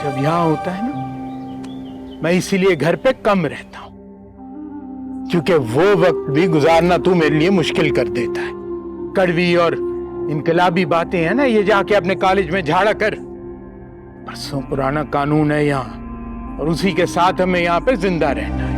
जब यहाँ होता है ना, मैं इसीलिए घर पे कम रहता हूँ, क्योंकि वो वक्त भी गुजारना तू मेरे लिए मुश्किल कर देता है। कड़वी और इनकलाबी बातें हैं ना, ये जाके अपने कॉलेज में झाड़ा कर। बरसों पुराना कानून है यहाँ, और उसी के साथ हमें यहाँ पे जिंदा रहना है।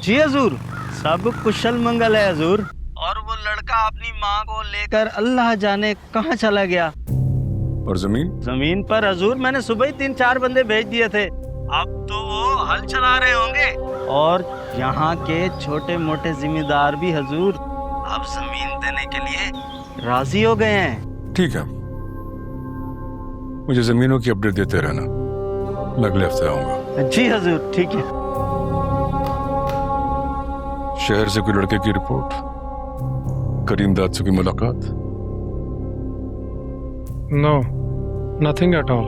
जी हजूर, सब कुशल मंगल है हजूर। और वो लड़का अपनी माँ को लेकर अल्लाह जाने कहाँ चला गया। और जमीन पर हजूर मैंने सुबह ही 3-4 बंदे भेज दिए थे। अब तो वो हल चला रहे होंगे। और यहाँ के छोटे मोटे जिम्मेदार भी हजूर अब जमीन देने के लिए राजी हो गए हैं। ठीक है, मुझे जमीनों की अपडेट देते रहना, मैं अगले हफ्ते आऊंगा। जी हजूर, ठीक है। शहर से कोई लड़के की रिपोर्ट, करीम दाद से कोई मुलाकात? No, nothing at all.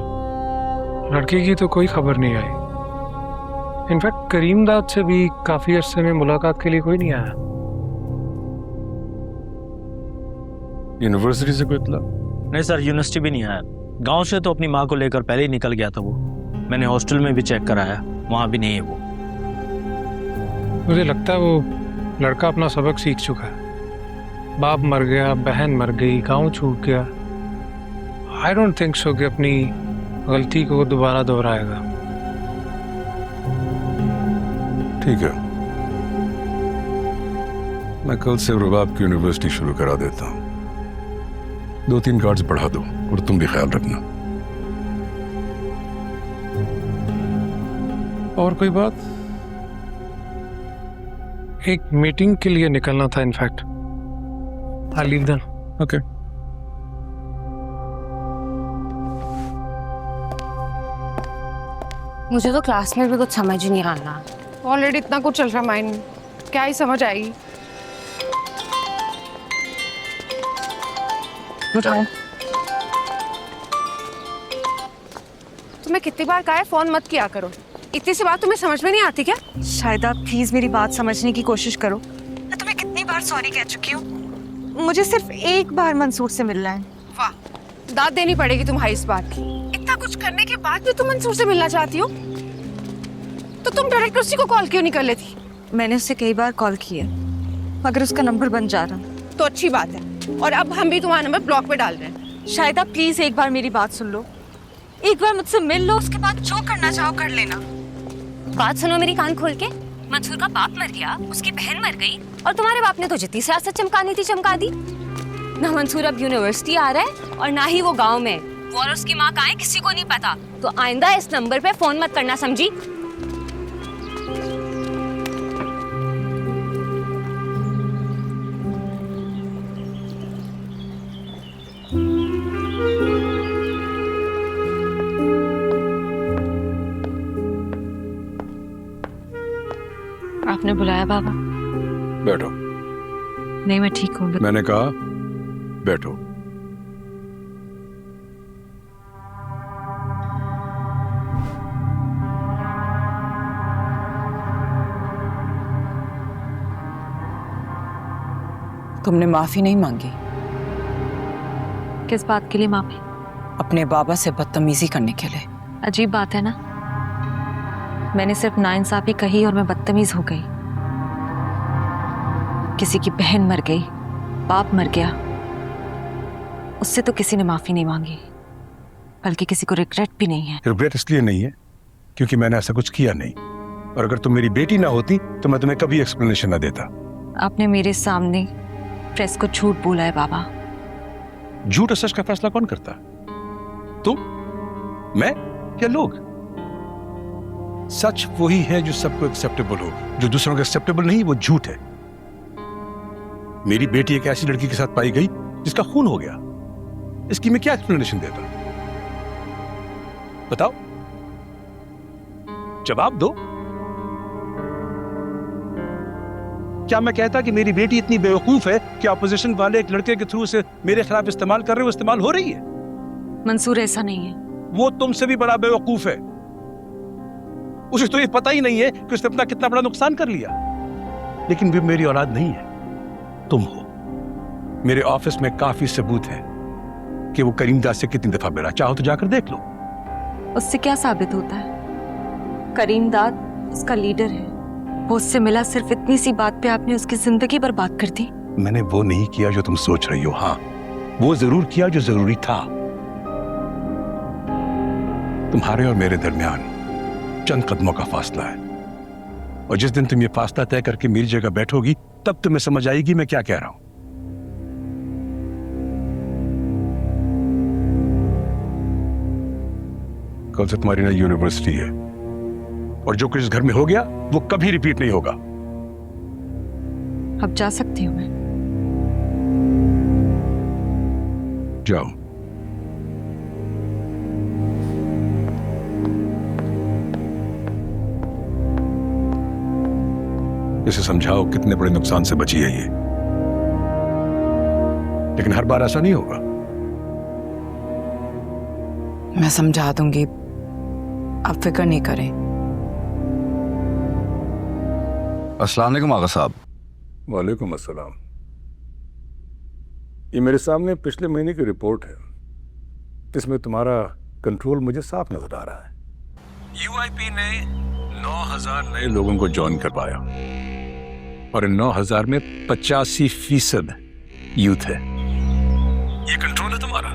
लड़के की तो कोई खबर नहीं आई। इनफैक्ट करीम दाद से भी काफी अरसे में मुलाकात के लिए कोई नहीं आया। यूनिवर्सिटी से कोई इत्तला? नहीं सर, यूनिवर्सिटी भी नहीं आया। गांव से तो अपनी माँ को लेकर पहले ही निकल गया था वो। मैंने हॉस्टल में भी चेक कराया, वहां भी नहीं है वो। मुझे लगता है वो लड़का अपना सबक सीख चुका है। बाप मर गया, बहन मर गई, गांव छूट गया। आई डोंट थिंक सो कि अपनी गलती को दोबारा दोहराएगा। ठीक है, मैं कल से रुबाब की यूनिवर्सिटी शुरू करा देता हूँ। 2-3 कार्ड्स बढ़ा दो, और तुम भी ख्याल रखना। और कोई बात? एक मीटिंग के लिए निकलना था in fact. I leave then. Okay. मुझे तो क्लास में भी कुछ समझ ही नहीं आ रहा। ऑलरेडी इतना कुछ चल रहा माइंड में, क्या ही समझ आएगी। तुम्हें कितनी बार कहा है फोन मत किया करो, इतनी सी बात तुम्हें समझ में नहीं आती क्या? शायद आप प्लीज मेरी बात समझने की कोशिश करो। मैं तुम्हें कितनी बार सॉरी कह चुकी हूँ। मुझे सिर्फ एक बार मंसूर से मिलना है। वाह, दाद देनी पड़ेगी तुम्हारी इस बात की। इतना कुछ करने के बाद भी तुम मंसूर से मिलना चाहती हो, तो तुम डायरेक्ट उसी को कॉल क्यों नहीं कर लेती? मैंने उससे कई बार कॉल किया, मगर उसका नंबर बन जा रहा। तो अच्छी बात है, और अब हम भी तुम्हारा नंबर ब्लॉक पे डाल रहे हैं। शायद आप प्लीज एक बार मेरी बात सुन लो, एक बार मुझसे मिल लो, उसके बाद जो करना चाहो कर लेना। बात सुनो मेरी, कान खोल के। मंसूर का बाप मर गया, उसकी बहन मर गई, और तुम्हारे बाप ने तो जितनी सियासत चमकानी थी चमका दी। ना मंसूर अब यूनिवर्सिटी आ रहा है, और ना ही वो गांव में। वो और उसकी माँ कहाँ है किसी को नहीं पता। तो आइंदा इस नंबर पे फोन मत करना, समझी? आपने बुलाया बाबा? बैठो। नहीं, मैं ठीक हूँ। मैंने कहा बैठो। तुमने माफी नहीं मांगी? किस बात के लिए माफी? अपने बाबा से बदतमीजी करने के लिए। अजीब बात है ना, मैंने सिर्फ नाइंसाफी कही और मैं बदतमीज हो गई। किसी की बहन मर गई, बाप मर गया, उससे तो किसी ने माफी नहीं मांगी, बल्कि किसी को रिग्रेट भी नहीं है। रिग्रेट इसलिए नहीं है क्योंकि मैंने ऐसा कुछ किया नहीं, और अगर तुम मेरी बेटी ना होती तो मैं तुम्हें कभी एक्सप्लेनेशन ना देता। आपने मेरे सामने प्रेस को झूठ बोला है बाबा। झूठ और सच का फैसला कौन करता? तुम, मैं या लोग? सच वही है जो सबको एक्सेप्टेबल हो, जो दूसरों को एक्सेप्टेबल नहीं वो झूठ है। मेरी बेटी एक ऐसी लड़की के साथ पाई गई जिसका खून हो गया, इसकी मैं क्या एक्सप्लेनेशन देता? बताओ, जवाब दो। क्या मैं कहता कि मेरी बेटी इतनी बेवकूफ है कि अपोजिशन वाले एक लड़के के थ्रू से मेरे खिलाफ इस्तेमाल कर रहे हो, इस्तेमाल हो रही है? मंसूर ऐसा नहीं है। वो तुमसे भी बड़ा बेवकूफ है। उसे तो ये पता ही नहीं है कि उसने अपना कितना बड़ा नुकसान कर लिया। लेकिन भी मेरी औलाद नहीं है, तुम हो। मेरे ऑफिस में काफी सबूत है कि वो करीम दास से कितनी दफा मिला, चाहो तो जाकर देख लो। उससे क्या साबित होता है? करीम दाद उसका लीडर है, वो उससे मिला सिर्फ इतनी सी बात पे आपने उसकी जिंदगी बर्बाद कर दी। मैंने वो नहीं किया जो तुम सोच रही हो। हाँ, वो जरूर किया जो जरूरी था। तुम्हारे और मेरे दरमियान चंद कदमों का फासला है, और जिस दिन तुम ये फासला तय करके मेरी जगह बैठोगी तब तुम्हें समझ आएगी मैं क्या कह रहा हूं। कल से तुम्हारी नई यूनिवर्सिटी है, और जो कुछ इस घर में हो गया वो कभी रिपीट नहीं होगा। अब जा सकती हूँ मैं? जाओ। इसे समझाओ कितने बड़े नुकसान से बची है ये, लेकिन हर बार ऐसा नहीं होगा। मैं समझा दूंगी, आप फिक्र नहीं करें। अस्सलाम वालेकुम आगा साहब। वालेकुम अस्सलाम। ये मेरे सामने पिछले महीने की रिपोर्ट है, इसमें तुम्हारा कंट्रोल मुझे साफ नजर आ रहा है। यूआईपी ने 9000 नए लोगों को ज्वाइन करवाया, और इन 9000 में 85% यूथ है। ये कंट्रोल है तुम्हारा?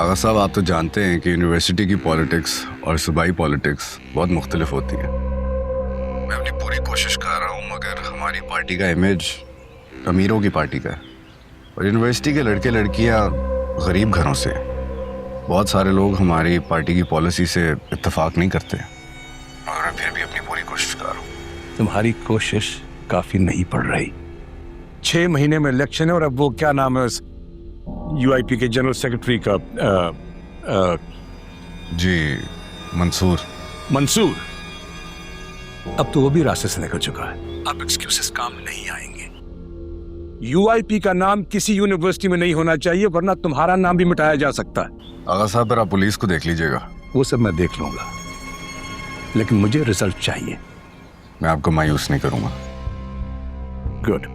आगा साहब, आप तो जानते हैं कि यूनिवर्सिटी की पॉलिटिक्स और सूबाई पॉलिटिक्स बहुत मुख्तलिफ होती है। मैं अपनी पूरी कोशिश कर रहा हूँ, मगर हमारी पार्टी का इमेज अमीरों की पार्टी का है, और यूनिवर्सिटी के लड़के लड़कियाँ गरीब घरों से। बहुत सारे लोग हमारी पार्टी की पॉलिसी से इत्तेफाक नहीं करते, और मैं फिर भी अपनी पूरी कोशिश कर रहा हूँ। तुम्हारी कोशिश काफी नहीं पड़ रही। 6 महीने में इलेक्शन है, और अब वो क्या नाम है यूआईपी के जनरल सेक्रेटरी का? जी, मंसूर। मंसूर अब तो वो भी रास्ते से निकल चुका है। अब एक्सक्यूजेस काम नहीं आएंगे। यूआईपी का नाम किसी यूनिवर्सिटी में नहीं होना चाहिए, वरना तुम्हारा नाम भी मिटाया जा सकता है। आगा साहब, पर आप पुलिस को देख लीजिएगा। वो सब मैं देख लूंगा, लेकिन मुझे रिजल्ट चाहिए। मैं आपको मायूस नहीं करूंगा। गुड।